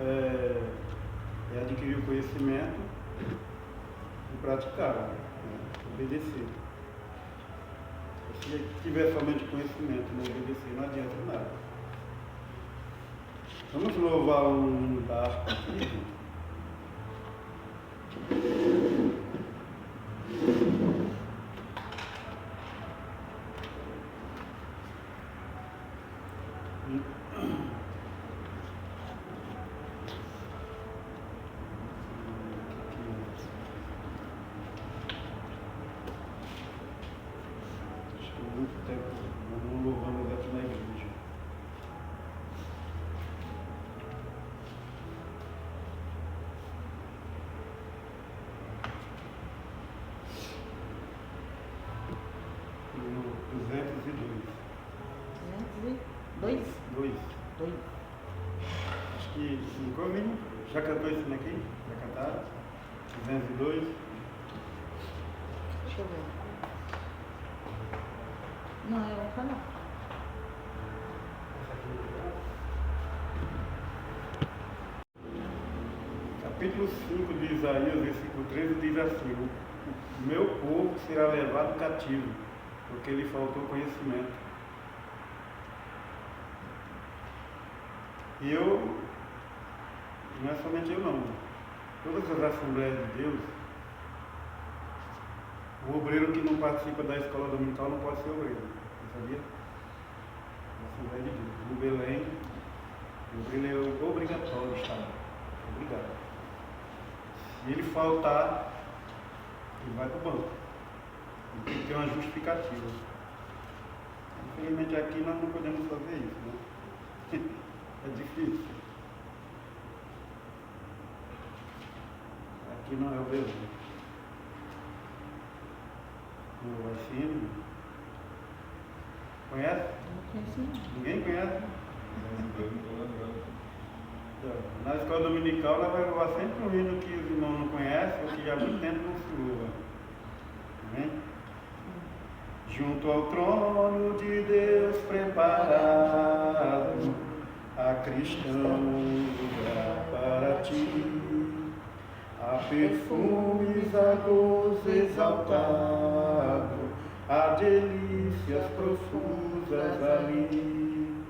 é adquirir o conhecimento e praticar, né? Obedecer. Se tiver somente conhecimento e não obedecer, não adianta nada. Vamos louvar um da harpa aqui. Muito tempo não louvamos aqui na igreja. No 202. 202? 2. Acho que ficou, menino? Já cantou esse daqui? Já cantaram? 202. Deixa eu ver. Não, eu vou falar. Capítulo 5 de Isaías, versículo 13, diz assim: o meu povo será levado cativo, porque lhe faltou conhecimento. E não é somente eu não, todas as Assembleias de Deus, o obreiro que não participa da escola dominical não pode ser obreiro, você sabia? Assembleia de Deus. No Belém, o obreiro é obrigatório estar lá, obrigado. Se ele faltar, ele vai para o banco. Ele tem que ter uma justificativa. Infelizmente aqui nós não podemos fazer isso, né? É difícil. Aqui não é o Belém. No ensino. Conhece? Não conheço não. Ninguém conhece? Na escola dominical ela vai louvar sempre um hino que os irmãos não conhecem ou que há muito tempo não se louva. Amém? Junto ao trono de Deus preparado, há cristão lugar para ti. Há perfumes, há gozo exaltado, há delícias profusas ali.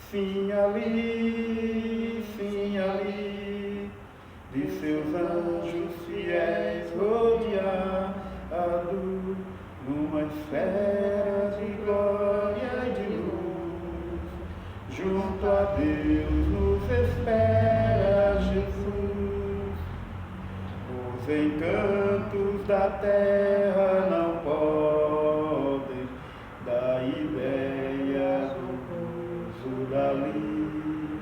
Sim, ali, de seus anjos fiéis rodeado, numa esfera de glória e de luz. Junto a Deus nos espera Jesus. Os encantos da terra não podem dar ideia do gozo dali.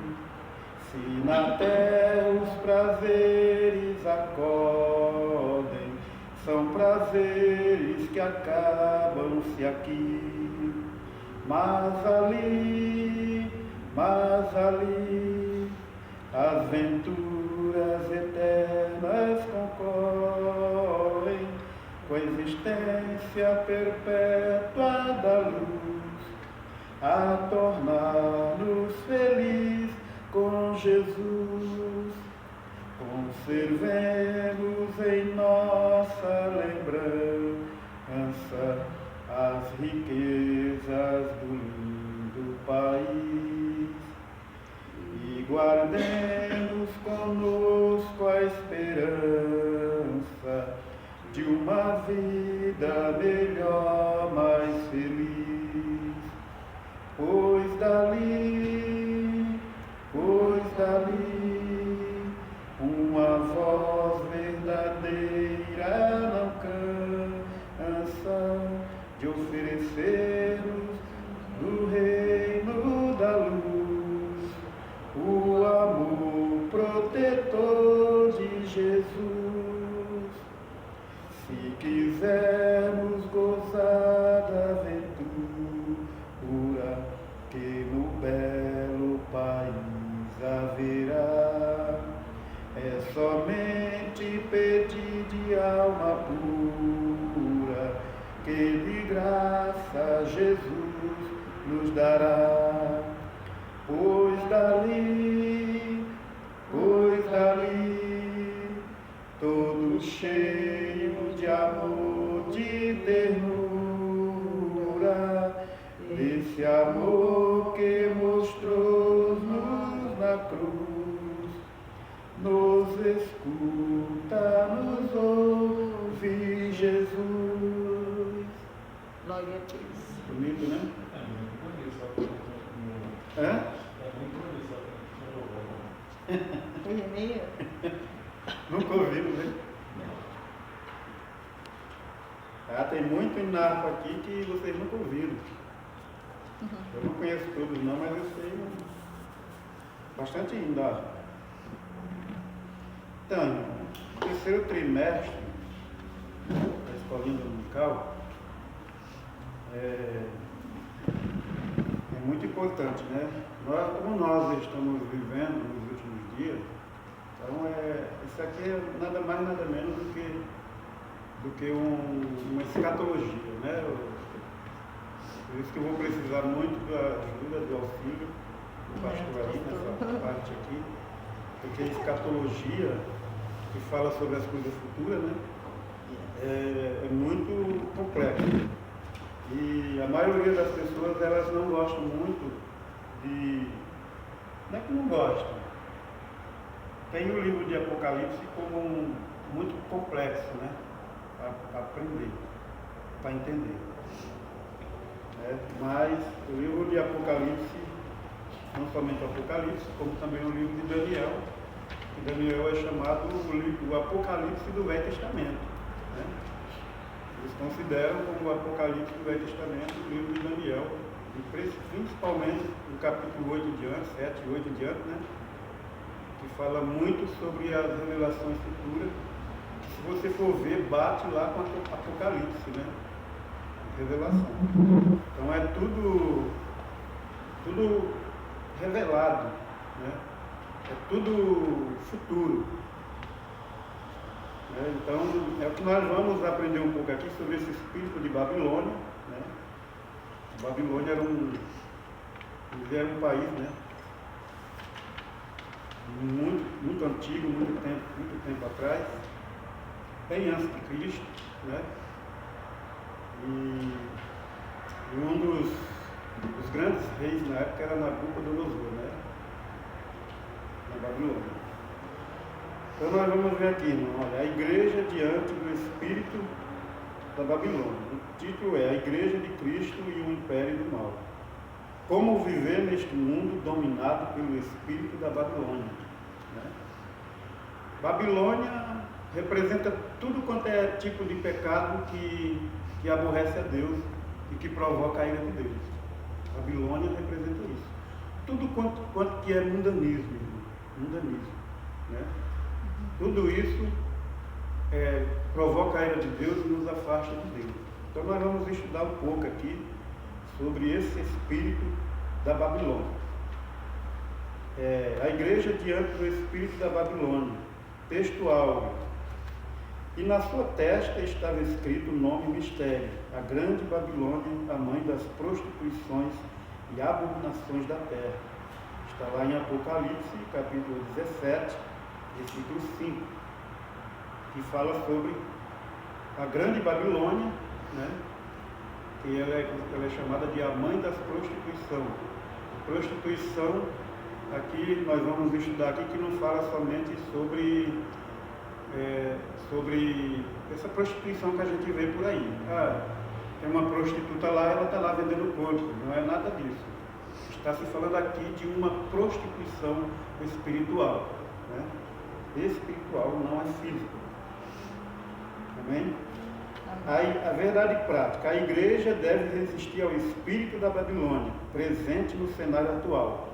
Se na terra os prazeres acodem, são prazeres que acabam-se aqui. Mas ali, as venturas eternas concorrem com a existência perpétua da luz, a tornar-nos felizes com Jesus. Conservemos em nossa lembrança as riquezas do lindo país e guardemos conosco a esperança de uma vida melhor, mais feliz. Pois dali, uma voz verdadeira não cansa de oferecer-nos no reino da luz o amor protetor de Jesus. Se quisermos gozar da aventura que no belo país haverá, é somente pedir de alma pura que de graça Jesus nos dará. Pois dali, da cruz, nos escuta, nos ouve, Jesus. Glória a Deus. Bonito, né? É muito bonito essa coisa. Hã? É muito bonito essa coisa. Ele é meio... Nunca ouvimos, né? Ah, tem muito narco aqui que vocês nunca ouviram. Eu não conheço todos não, mas eu sei bastante narco. Então, no terceiro trimestre da escolinha dominical é muito importante, né? Como nós estamos vivendo nos últimos dias, então isso aqui é nada mais, nada menos do que uma escatologia, né? Por isso que eu vou precisar muito da ajuda, do auxílio do pastor aí nessa parte aqui, porque a escatologia, que fala sobre as coisas futuras, né? É muito complexo. E a maioria das pessoas, elas não gostam muito de... Não é que não gostam. Tem o livro de Apocalipse como muito complexo, né? Para aprender, para entender. Mas o livro de Apocalipse, não somente o Apocalipse, como também o livro de Daniel, que Daniel é chamado o Apocalipse do Velho Testamento, né? Eles consideram como o Apocalipse do Velho Testamento o livro de Daniel, e principalmente no capítulo 8 em diante, 7 e 8 em diante, né? Que fala muito sobre as revelações futuras. Se você for ver, bate lá com o Apocalipse, né? Revelação. Então é tudo revelado, né? É tudo futuro. Então, é o que nós vamos aprender um pouco aqui sobre esse espírito de Babilônia, né? Babilônia era um país, né? Muito antigo, muito tempo atrás, bem antes de Cristo, né? E um dos grandes reis na época era Nabucodonosor, né? Na Babilônia. Então nós vamos ver aqui, irmão, olha, a igreja diante do espírito da Babilônia. O título é A Igreja de Cristo e o Império do Mal. Como viver neste mundo dominado pelo espírito da Babilônia, né? Babilônia representa tudo quanto é tipo de pecado que aborrece a Deus e que provoca a ira de Deus. Babilônia representa isso. Tudo quanto que é mundanismo, né? Tudo isso provoca a ira de Deus e nos afasta de Deus. Então nós vamos estudar um pouco aqui sobre esse espírito da Babilônia. A igreja diante do espírito da Babilônia. Texto áureo. E na sua testa estava escrito o nome mistério, a grande Babilônia, a mãe das prostituições e abominações da terra. Está lá em Apocalipse, capítulo 17, versículo 5, que fala sobre a grande Babilônia, né? Que ela é chamada de a mãe das prostituições. Prostituição, aqui nós vamos estudar aqui, que não fala somente sobre essa prostituição que a gente vê por aí. Tem uma prostituta lá, ela está lá vendendo corpo. Não é nada disso. Está se falando aqui de uma prostituição espiritual, né? Espiritual, não é física. Amém? A verdade prática, a igreja deve resistir ao espírito da Babilônia, presente no cenário atual.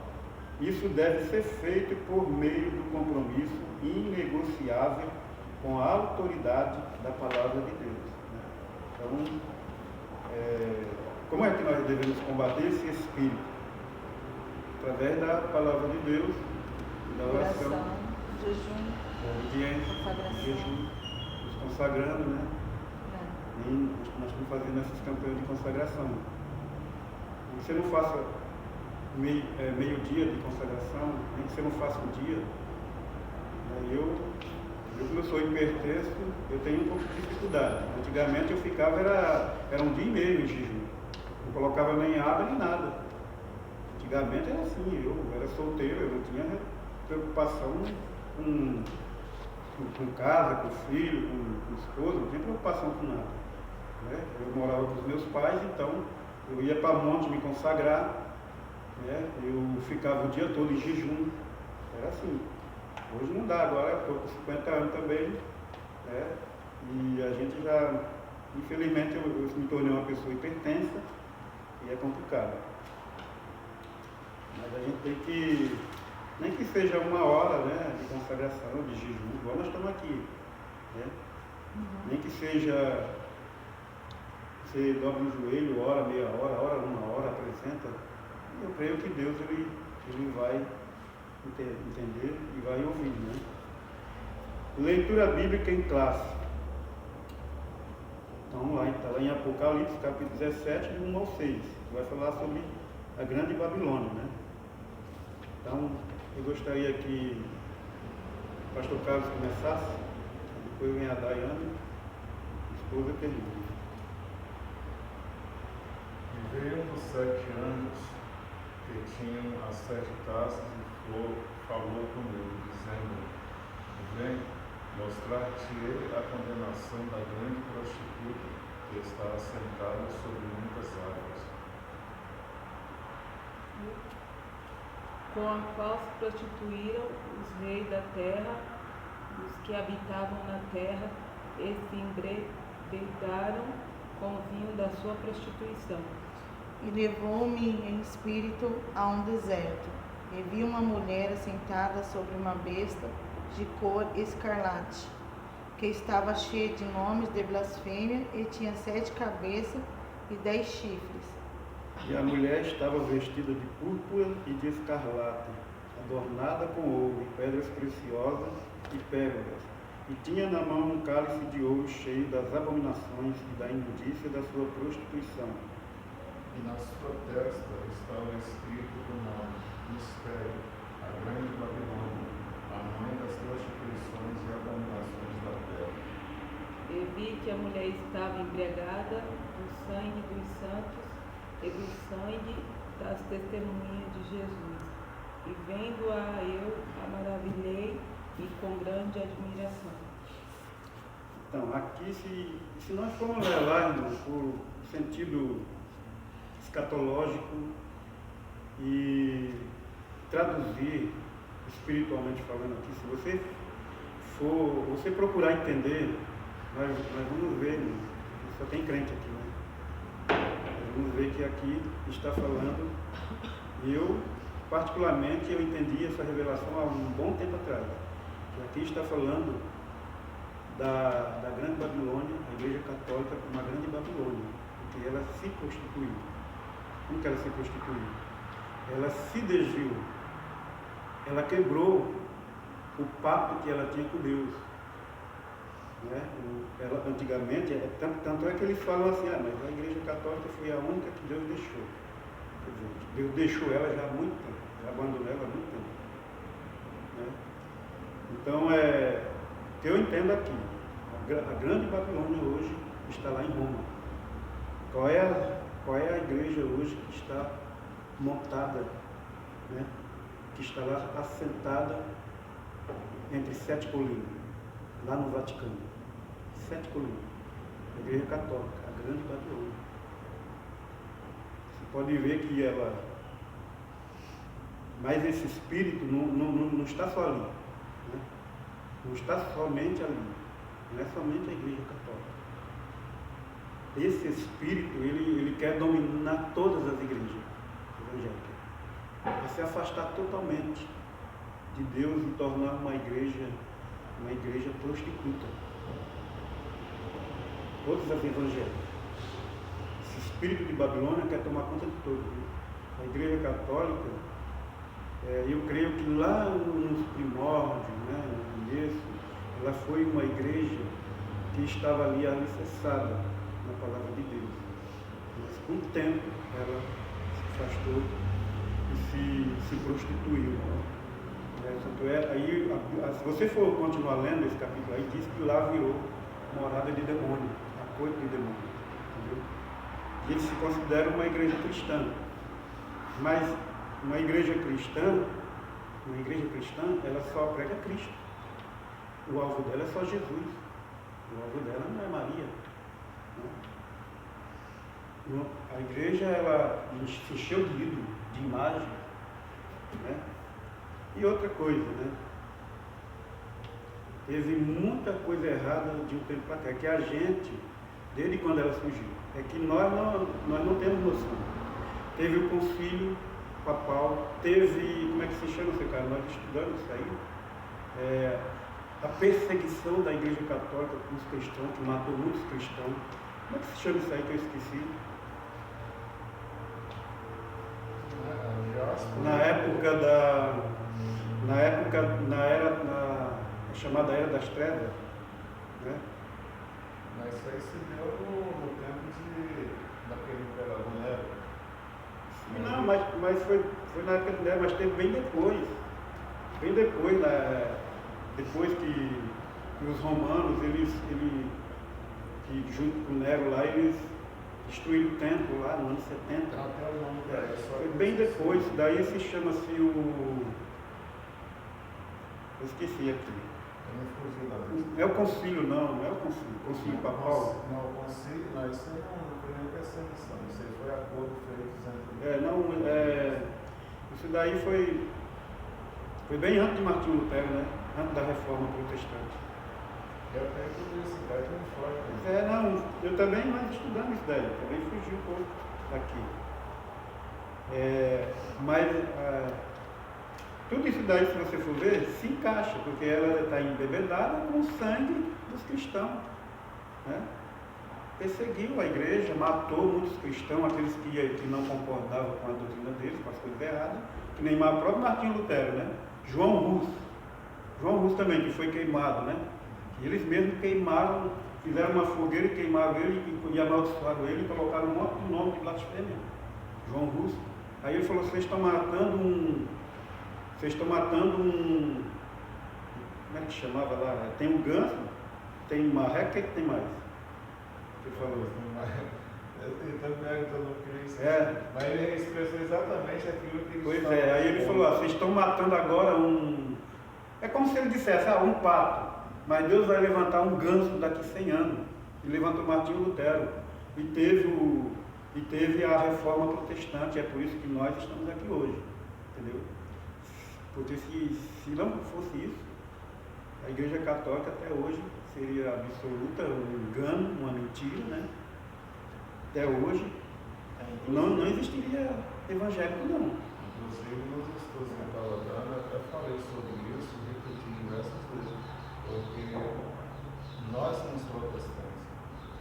Isso deve ser feito por meio do compromisso inegociável com a autoridade da palavra de Deus, né? Então, como é que nós devemos combater esse espírito? Através da palavra de Deus, da oração, jejum, obediência, consagração. jejum, nos consagrando, né? E nós estamos fazendo essas campanhas de consagração. Você não faça meio-dia de consagração, nem que você não faça um dia. Eu, como eu sou hipertenso, eu tenho um pouco de dificuldade. Antigamente eu ficava, era um dia e meio em jejum. Não colocava nem água nem nada. Antigamente era assim, eu era solteiro, eu não tinha preocupação com casa, com filho, com esposa, não tinha preocupação com nada. Né? Eu morava com os meus pais, então eu ia para monte me consagrar, né? Eu ficava o dia todo em jejum. Era assim. Hoje não dá, agora estou com 50 anos também, né? E a gente já, infelizmente, eu me tornei uma pessoa hipertensa e é complicado. Mas a gente tem que, nem que seja uma hora, né, de consagração, de jejum, igual nós estamos aqui, né? Nem que seja, você dobra o joelho, hora, meia hora, uma hora, apresenta. Eu creio que Deus ele vai entender e vai ouvir, né? Leitura bíblica em classe. Então, está lá em Apocalipse, capítulo 17, de 1 ao 6, que vai falar sobre a grande Babilônia, né? Então, eu gostaria que o pastor Carlos começasse, depois vem a Daiane, esposa querida. E veio um dos 7 anjos que tinham as 7 taças e falou comigo, dizendo: vem mostrar-te a condenação da grande prostituta que está assentada sobre muitas águas, com a qual se prostituíram os reis da terra, os que habitavam na terra, e se embriagaram com o vinho da sua prostituição. E levou-me em espírito a um deserto, e vi uma mulher assentada sobre uma besta de cor escarlate, que estava cheia de nomes de blasfêmia, e tinha 7 cabeças e 10 chifres. E a mulher estava vestida de púrpura e de escarlate, adornada com ouro, pedras preciosas e pérolas, e tinha na mão um cálice de ouro cheio das abominações e da imundícia da sua prostituição. e na sua testa estava escrito o nome: Mistério, a grande Babilônia, a mãe das prostituições e abominações da terra. E vi que a mulher estava embriagada do sangue dos santos e do sangue das testemunhas de Jesus. E vendo-a eu, a maravilhei e com grande admiração. Então, aqui, se nós formos levar por sentido escatológico e traduzir espiritualmente falando aqui, se você procurar entender, nós vamos ver, né? Só tem crente aqui, né? Nós vamos ver que aqui está falando, e eu, particularmente, eu entendi essa revelação há um bom tempo atrás, que aqui está falando da grande Babilônia, a Igreja Católica, uma grande Babilônia, porque ela se prostituiu. Como que ela se prostituiu? Ela se desviou. Ela quebrou o pacto que ela tinha com Deus. Né? Ela, antigamente, tanto é que eles falam assim, mas a Igreja Católica foi a única que Deus deixou. Quer dizer, Deus deixou ela já há muito tempo, já abandonou ela há muito tempo. Né? Então, eu entendo aqui, a grande Babilônia hoje está lá em Roma. Qual é a igreja hoje que está montada, né? Que está lá assentada entre 7 colinas, lá no Vaticano? 7 colinas. A Igreja Católica, a grande Babilônia. Você pode ver que ela... Mas esse espírito não está só ali. Né? Não está somente ali. Não é somente a Igreja Católica. Esse espírito, ele quer dominar todas as igrejas evangélicas. Quer se afastar totalmente de Deus e tornar uma igreja prostituta. Todas as evangélicas. Esse espírito de Babilônia quer tomar conta de todos. A Igreja Católica, eu creio que lá nos primórdios, né, no começo, ela foi uma igreja que estava ali alicerçada na palavra de Deus. Mas com o tempo ela se afastou e se prostituiu. Tanto aí, se você for continuar lendo esse capítulo aí, diz que lá virou morada de demônio, acordo de demônio. Entendeu? E eles se consideram uma igreja cristã. Mas uma igreja cristã uma igreja cristã, ela só prega Cristo. O alvo dela é só Jesus. O alvo dela não é Maria. Não. A igreja, ela se encheu de ídolo, de imagem. Né? E outra coisa, né? Teve muita coisa errada de um tempo para cá, que a gente, desde quando ela surgiu, é que nós não temos noção. Teve o concílio papal, teve, como é que se chama, seu cara? Nós estudamos isso aí, a perseguição da igreja católica com os cristãos, que matou muitos cristãos. Como é que se chama isso aí que eu esqueci? Na chamada Era das Trevas, né? Mas isso aí se deu no tempo daquele imperador Nero. Não, mas foi na época do Nero, mas teve bem depois. Bem depois, depois que os romanos, eles que junto com o Nero lá, eles destruíram o templo lá no ano 70. Até o nome dela. Foi bem depois, daí se chama-se eu esqueci aqui. É o concílio, não é o concílio papal. Não, o concílio, não, isso não foi nem perseguição, isso aí foi acordo feito entre... Isso daí foi bem antes de Martinho Lutero, né? Antes da reforma protestante. Eu tenho curiosidade muito forte. Não, eu também, mas estudando isso daí, também fugi um pouco daqui. Tudo isso daí, se você for ver, se encaixa, porque ela está embebedada com o sangue dos cristãos. Né? Perseguiu a igreja, matou muitos cristãos, aqueles que não concordavam com a doutrina deles, com as coisas erradas, que nem o próprio Martinho Lutero, né? João Rus também, que foi queimado, né? E eles mesmos queimaram, fizeram uma fogueira e queimaram ele e amaldiçoaram ele e colocaram um monte de nome de blasfêmia. João Rus. Aí ele falou, vocês estão matando um... Como é que chamava lá? Tem um ganso, tem marreca, o que tem mais? Ele falou. Eu estou perguntando o que isso. Mas ele expressou exatamente aquilo que ele Pois é, aí ele falou, vocês estão matando agora É como se ele dissesse, um pato, mas Deus vai levantar um ganso daqui 100 anos. E levantou Martinho Lutero. E teve a reforma protestante, é por isso que nós estamos aqui hoje. Entendeu? Porque se não fosse isso, a Igreja Católica até hoje seria absoluta, um engano, uma mentira, né? Até hoje não existiria evangélico, não. Inclusive nos estudos que eu estava dando, eu até falei sobre isso, repeti diversas vezes, porque nós somos protestantes.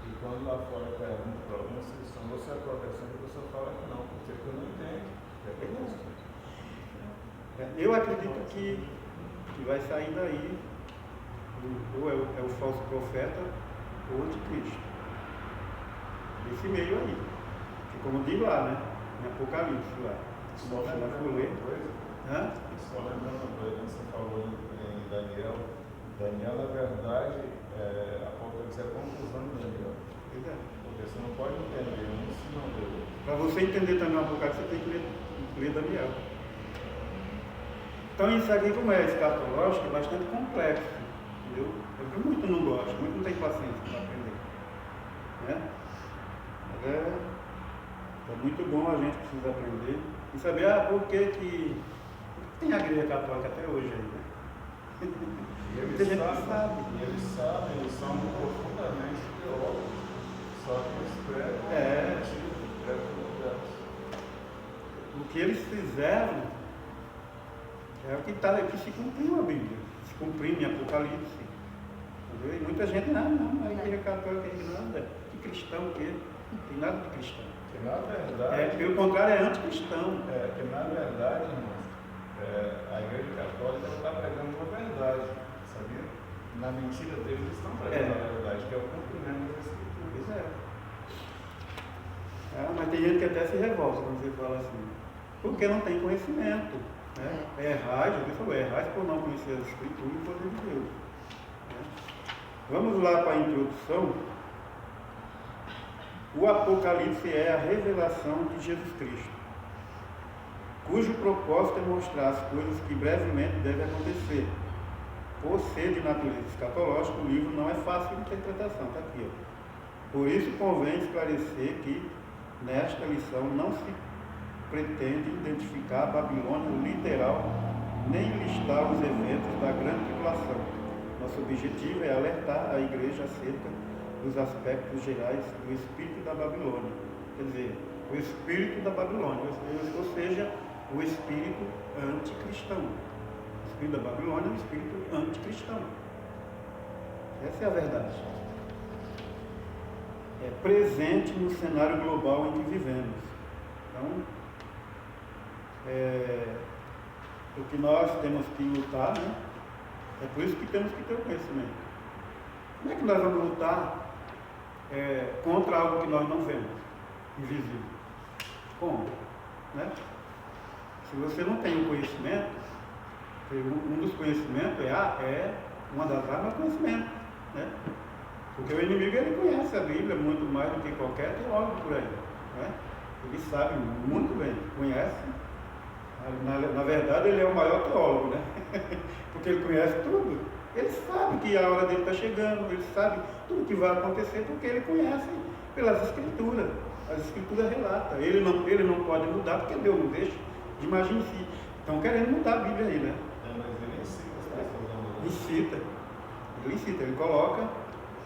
E quando lá fora perguntam para alguns cristãos, você é protestante? A pessoa fala que não, porque eu não entendo que é protestante. Eu acredito que vai sair daí, ou é o falso profeta ou o anticristo. Esse meio aí. Que como diz lá, né? Em Apocalipse lá. Só lembrando uma coisa, você falou em Daniel. Daniel, na verdade, Apocalipse é a conclusão de Daniel. Porque você não pode entender um se não ler. Para você entender também o Apocalipse, você tem que ler Daniel. Então isso aqui, como é escatológico, é bastante complexo, entendeu? É porque muito não gosta, muito não tem paciência para aprender. Né? Mas é muito bom, a gente precisa aprender e saber por que tem a igreja católica até hoje aí, né? E eles sabem, eles são profundamente teólogos, só que eles pregam o que eles fizeram é o que se cumpriu a Bíblia, se cumpriu em Apocalipse. Entendeu? E muita gente, não, a igreja católica é nada, que cristão o quê? Não tem nada de cristão. Que na verdade... pelo contrário, é anticristão. Que na verdade, irmãos, a igreja católica está pregando uma verdade, sabia? Na mentira deles, eles estão pregando a verdade, que é o cumprimento das escrituras. Mas tem gente que até se revolta quando você fala assim, porque não tem conhecimento. Você falou, errais por não conhecer as escrituras e o poder de Deus. Vamos lá para a introdução. O Apocalipse é a revelação de Jesus Cristo cujo propósito é mostrar as coisas que brevemente devem acontecer. Por ser de natureza escatológica, o livro não é fácil de interpretação, está aqui. Ó. Por isso convém esclarecer que nesta lição não se pretende identificar a Babilônia literal, nem listar os eventos da grande tribulação. Nosso objetivo é alertar a igreja acerca dos aspectos gerais do espírito da Babilônia. Quer dizer, o espírito da Babilônia, ou seja, o espírito anticristão. O espírito da Babilônia é um espírito anticristão. Essa é a verdade. É presente no cenário global em que vivemos. Então, o que nós temos que lutar, né? É por isso que temos que ter o conhecimento. Como é que nós vamos lutar contra algo que nós não vemos, invisível? Como? Né? Se você não tem o conhecimento, um dos conhecimentos é uma das armas do conhecimento, né? Porque o inimigo, ele conhece a Bíblia muito mais do que qualquer teólogo por aí, né? Ele sabe muito bem, conhece. Na verdade, ele é o maior teólogo, né? Porque ele conhece tudo. Ele sabe que a hora dele está chegando, ele sabe tudo que vai acontecer, porque ele conhece pelas Escrituras. As Escrituras relatam. Ele não pode mudar, porque Deus não deixa. Imagine se estão querendo mudar a Bíblia aí, né? Mas ele ensina as pessoas. Ele incita, ele coloca,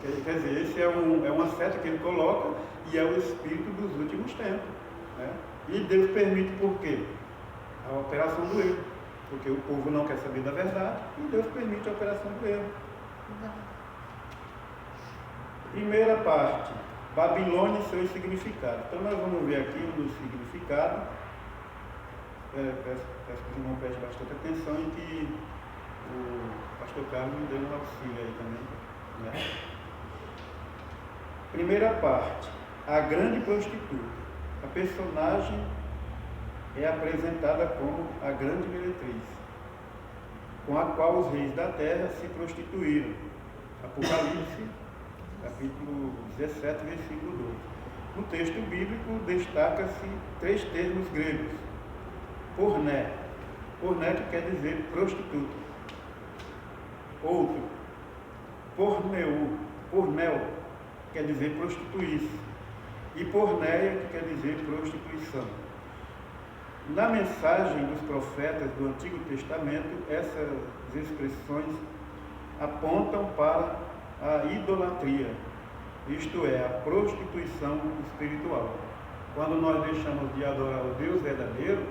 quer dizer, esse é uma seta que ele coloca e é o espírito dos últimos tempos, né? E Deus permite por quê? A operação do erro, porque o povo não quer saber da verdade e Deus permite a operação do erro. Primeira parte, Babilônia e seus significados. Então nós vamos ver aqui um dos significados. Peço que o irmão preste bastante atenção em que o pastor Carlos me deu um auxílio aí também, né? Primeira parte, a grande prostituta. A personagem é apresentada como a grande meretriz, com a qual os reis da terra se prostituíram. Apocalipse, capítulo 17, versículo 2. No texto bíblico destaca-se 3 termos gregos. Porné, que quer dizer prostituta. Outro, porneu, quer dizer prostituir-se. E porneia, que quer dizer prostituição. Na mensagem dos profetas do Antigo Testamento, essas expressões apontam para a idolatria, isto é, a prostituição espiritual. Quando nós deixamos de adorar o Deus verdadeiro,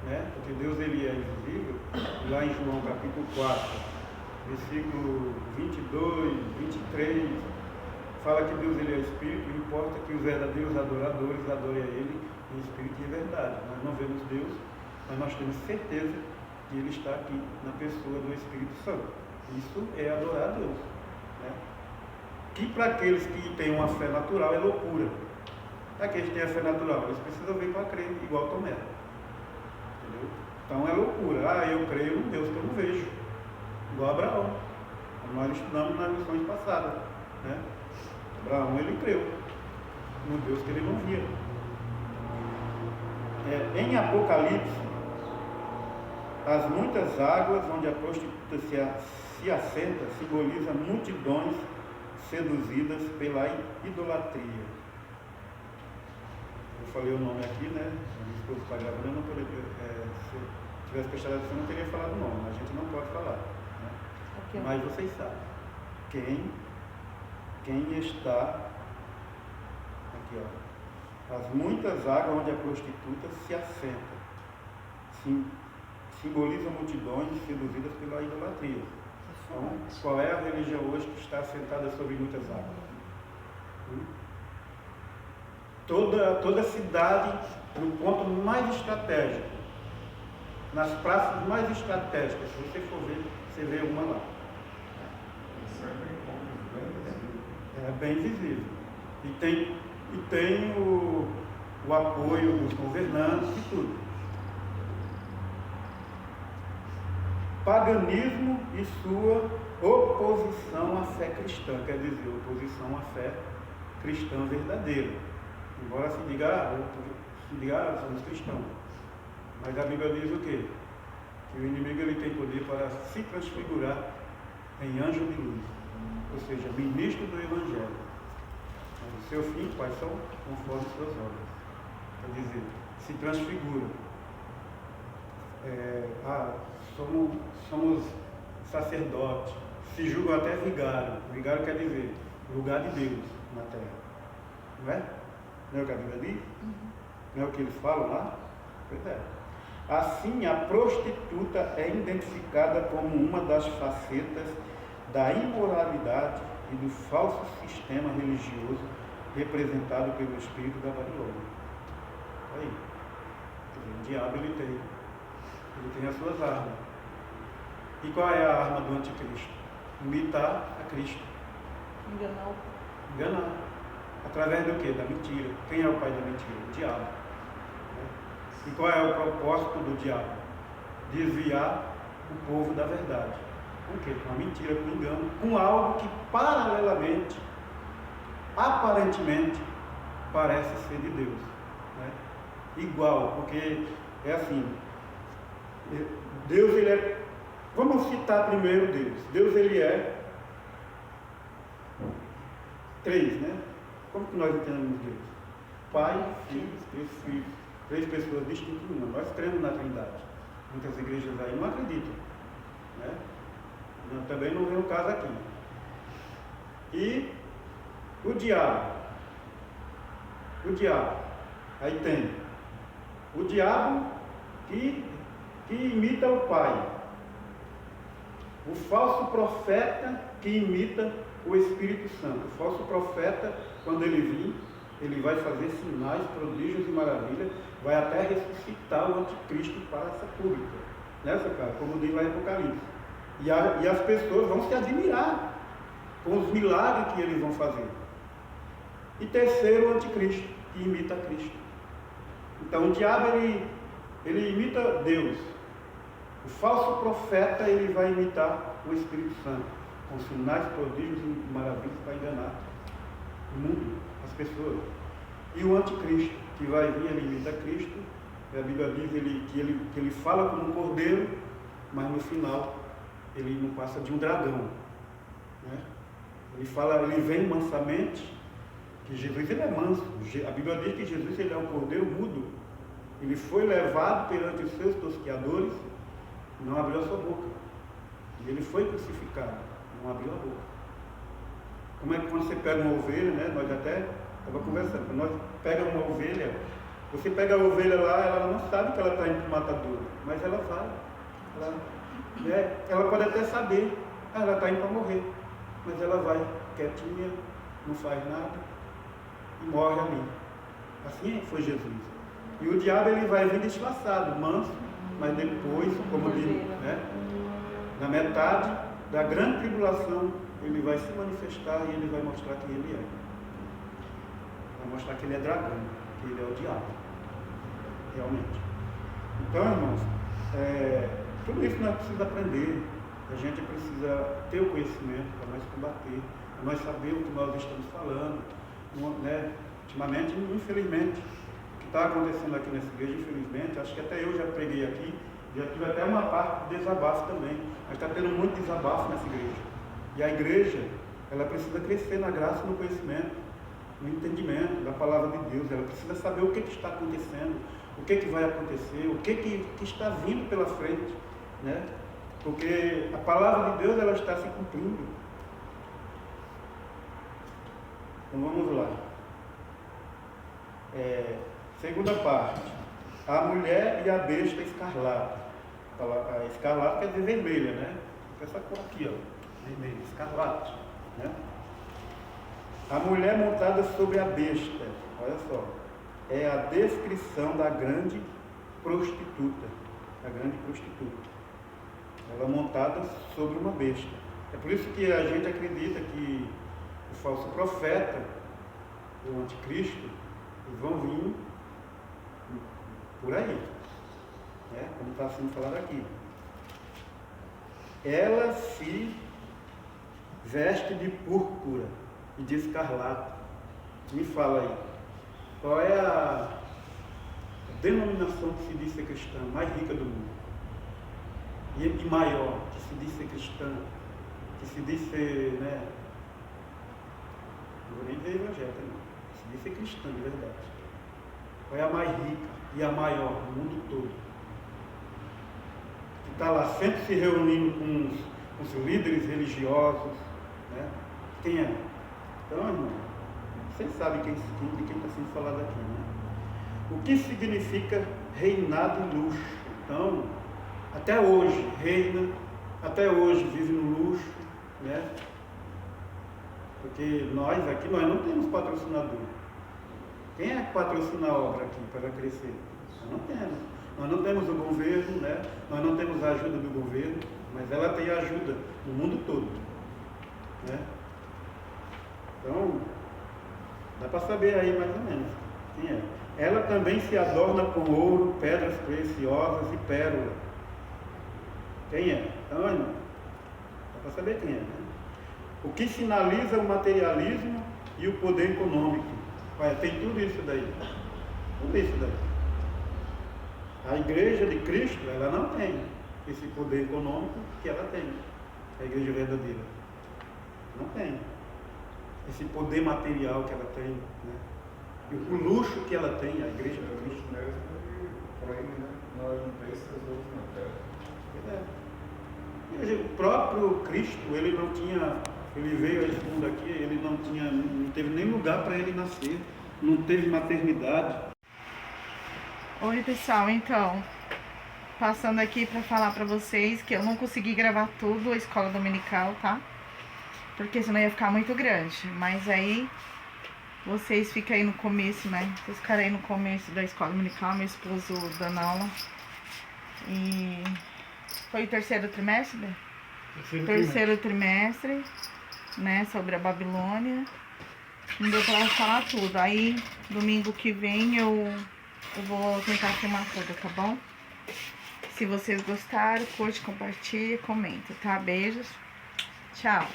né, porque Deus ele é invisível, lá em João capítulo 4, versículo 22, 23, fala que Deus ele é espírito, e importa que os verdadeiros adoradores adorem a ele em espírito e em verdade. Nós não vemos Deus, mas nós temos certeza que ele está aqui na pessoa do Espírito Santo. Isso é adorar a Deus, né? Que para aqueles que têm uma fé natural é loucura. Para aqueles que têm a fé natural, eles precisam vir para crer igual Tomé. Entendeu? Então é loucura. Eu creio num Deus que eu não vejo, igual Abraão. Como nós estudamos nas lições passadas, né? Abraão, ele creu no Deus que ele não via. Em Apocalipse, as muitas águas onde a prostituta se assenta simbolizam multidões seduzidas pela idolatria. Eu falei o nome aqui, né? Minha esposa está gravando, eu não poderia, se eu tivesse prestado atenção, eu não teria falado o nome, a gente não pode falar, né? Okay. Mas vocês sabem quem está aqui, ó. As muitas águas onde a prostituta se assenta simbolizam multidões seduzidas pela idolatria. Então, qual é a religião hoje que está assentada sobre muitas águas? Toda cidade, no ponto mais estratégico, nas praças mais estratégicas, se você for ver, você vê uma lá. É bem visível. E tem o apoio dos governantes e tudo. Paganismo e sua oposição à fé cristã, quer dizer, oposição à fé cristã verdadeira. Embora se diga, somos cristãos. Mas a Bíblia diz o quê? Que o inimigo ele tem poder para se transfigurar em anjo de luz, ou seja, ministro do Evangelho. Mas o seu fim, quais são? Conforme suas obras. Quer dizer, se transfigura. Somos sacerdotes, se julgam até vigário. Vigário quer dizer lugar de Deus na terra. Não é? Não é o que a Bíblia diz? Não é o que eles falam lá? Pois é. Assim, a prostituta é identificada como uma das facetas da imoralidade e do falso sistema religioso representado pelo espírito da Babilônia. Aí, o diabo ele tem as suas armas. E qual é a arma do anticristo? Imitar a Cristo. Enganar. Através do quê? Da mentira. Quem é o pai da mentira? O diabo. E qual é o propósito do diabo? Desviar o povo da verdade. Com o quê? Com a mentira, com o engano, com algo que paralelamente, aparentemente, parece ser de Deus. Né? Igual, porque é assim, Deus ele é, vamos citar primeiro Deus. Deus ele é três, né? Como que nós entendemos Deus? Pai, Filho, Espírito. Três pessoas distintas de uma. Nós cremos na Trindade. Muitas igrejas aí não acreditam. Né? Também não vem o caso aqui. E o diabo. Aí tem o diabo que imita o pai. O falso profeta que imita o Espírito Santo. O falso profeta, quando ele vir, ele vai fazer sinais, prodígios e maravilhas, vai até ressuscitar o anticristo para essa pública. Nessa cara, como diz lá em Apocalipse. E as pessoas vão se admirar com os milagres que eles vão fazer. E terceiro, o anticristo, que imita Cristo. Então o diabo ele imita Deus. O falso profeta ele vai imitar o Espírito Santo, com sinais, prodígios e maravilhas para enganar o mundo, as pessoas. E o anticristo, que vai vir, ele imita Cristo. A Bíblia diz que ele fala como um cordeiro, mas no final ele não passa de um dragão. Né? Ele vem mansamente, que Jesus ele é manso. A Bíblia diz que Jesus ele é um cordeiro mudo. Ele foi levado perante os seus tosqueadores, não abriu a sua boca. E ele foi crucificado, não abriu a boca. Como é que quando você pega uma ovelha, né? Nós até estava conversando, quando nós pegamos uma ovelha, você pega a ovelha lá, ela não sabe que ela está indo para o matadouro, mas ela vai. Ela pode até saber, ela está indo para morrer, mas ela vai quietinha, não faz nada e morre ali. Assim foi Jesus. E o diabo ele vai vir disfarçado, manso, mas depois, como diz, né, na metade da grande tribulação, ele vai se manifestar e ele vai mostrar quem ele é. Vai mostrar que ele é dragão, que ele é o diabo. Realmente. Então, irmãos, tudo isso nós precisamos aprender. A gente precisa ter o conhecimento para nós combater, para nós saber o que nós estamos falando. Né? Ultimamente, infelizmente, o que está acontecendo aqui nessa igreja, infelizmente, acho que até eu já preguei aqui, já tive até uma parte de desabafo também. Mas está tendo muito desabafo nessa igreja. E a igreja, ela precisa crescer na graça e no conhecimento, no entendimento da palavra de Deus. Ela precisa saber o que está acontecendo, o que vai acontecer, o que está vindo pela frente, né? Porque a palavra de Deus ela está se cumprindo. Então vamos lá. Segunda parte. A mulher e a besta escarlata. A escarlata quer dizer vermelha, né? Essa cor aqui, ó, vermelha, escarlate, né? A mulher montada sobre a besta, olha só, é a descrição da grande prostituta. A grande prostituta. Ela montada sobre uma besta. É por isso que a gente acredita que o falso profeta, o anticristo, eles vão vir por aí, né? Como está sendo falado aqui. Ela se veste de púrpura e de escarlata. Me fala aí, qual é denominação que se diz ser cristã mais rica do mundo e maior, que se diz ser cristã, que se diz ser, né, não vou nem dizer evangélica, não, que se diz ser cristã de verdade. Qual é a mais rica e a maior do mundo todo? Que está lá sempre se reunindo com os líderes religiosos, né? Quem é? Então, irmão, vocês sabem de quem está sendo falado aqui, né? O que significa reinado em luxo? Então, até hoje reina, até hoje vive no luxo, né? Porque nós aqui, nós não temos patrocinador. Quem é que patrocina a obra aqui para crescer? Nós não temos. Nós não temos o governo, né? Nós não temos a ajuda do governo, mas ela tem ajuda no mundo todo, né? Então, dá para saber aí mais ou menos quem é. Ela também se adorna com ouro, pedras preciosas e pérola. Quem é? Então, irmão, dá para saber quem é, né? O que sinaliza o materialismo e o poder econômico. Olha, tem tudo isso daí. Tudo isso daí. A igreja de Cristo, ela não tem esse poder econômico que ela tem. A igreja verdadeira. Não tem. Esse poder material que ela tem, né? E o luxo que ela tem, a igreja de Cristo. Por aí, né? Nós não temos tesouros na terra. É. O próprio Cristo, ele não tinha, ele veio a esse mundo aqui, ele não teve nem lugar para ele nascer, não teve maternidade. Oi pessoal, então, passando aqui para falar para vocês que eu não consegui gravar tudo a escola dominical, tá? Porque senão ia ficar muito grande, mas aí vocês ficam aí no começo, né? Vocês ficaram aí no começo da escola dominical, meu esposo dando aula. E foi o terceiro trimestre? Terceiro trimestre, né? Sobre a Babilônia. Não deu pra falar tudo. Aí, domingo que vem eu vou tentar filmar tudo, tá bom? Se vocês gostaram, curte, compartilha, comenta, tá? Beijos. Tchau.